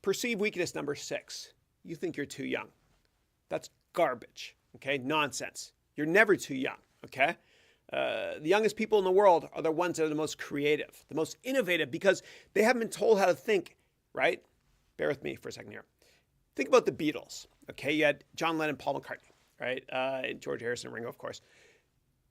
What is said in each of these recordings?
Perceived weakness number 6. You think you're too young. That's garbage, okay? Nonsense. You're never too young, okay? The youngest people in the world are the ones that are the most creative, the most innovative, because they haven't been told how to think, right? Bear with me for a second here. Think about the Beatles, okay? You had John Lennon, Paul McCartney, right? And George Harrison, Ringo, of course.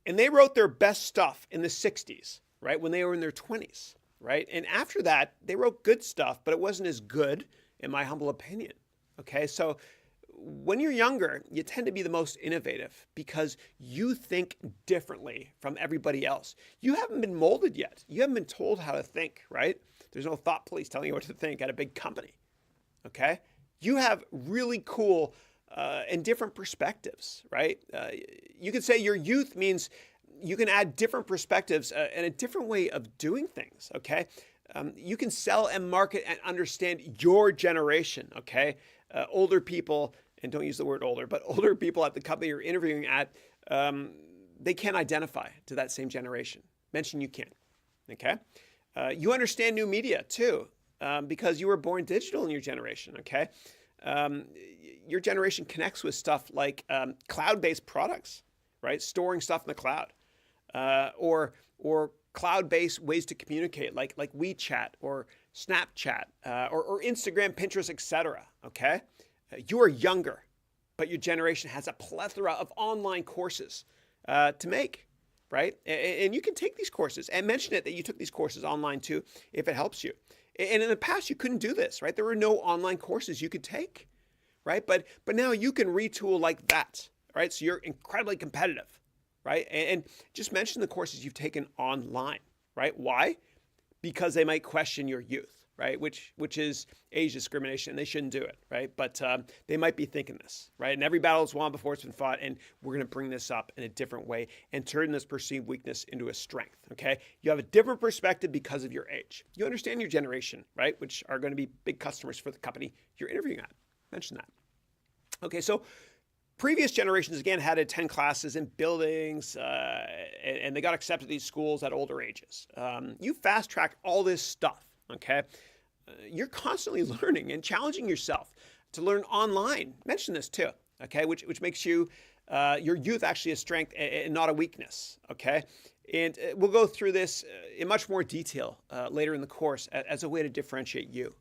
And they wrote their best stuff in the 60s, right? When they were in their 20s, right? And after that, they wrote good stuff, but it wasn't as good, in my humble opinion, okay? So when you're younger, you tend to be the most innovative because you think differently from everybody else. You haven't been molded yet. You haven't been told how to think, right? There's no thought police telling you what to think at a big company, okay? You have really cool and different perspectives, right? You could say your youth means you can add different perspectives and a different way of doing things, okay? You can sell and market and understand your generation, okay? Older people, and don't use the word older, but older people at the company you're interviewing at, they can't identify to that same generation. Mention you can, okay? You understand new media too, because you were born digital in your generation, okay? Your generation connects with stuff like cloud-based products, right? Storing stuff in the cloud, or cloud-based ways to communicate, like WeChat or Snapchat, or Instagram, Pinterest, etc. Okay, you are younger, but your generation has a plethora of online courses to make, right? And you can take these courses and mention it that you took these courses online too, if it helps you. And in the past, you couldn't do this, right? There were no online courses you could take, right? But now you can retool like that, right? So you're incredibly competitive, right? And just mention the courses you've taken online, right? Why? Because they might question your youth, right? Which is age discrimination. They shouldn't do it, right? But they might be thinking this, right? And every battle is won before it's been fought, and we're going to bring this up in a different way and turn this perceived weakness into a strength, okay? You have a different perspective because of your age. You understand your generation, right? Which are going to be big customers for the company you're interviewing at. Mention that. Okay, so previous generations, again, had to attend classes in buildings, and they got accepted to these schools at older ages. You fast-track all this stuff, okay? You're constantly learning and challenging yourself to learn online. Mention this too, okay? Which makes you, your youth actually a strength and not a weakness, okay? And we'll go through this in much more detail later in the course as a way to differentiate you,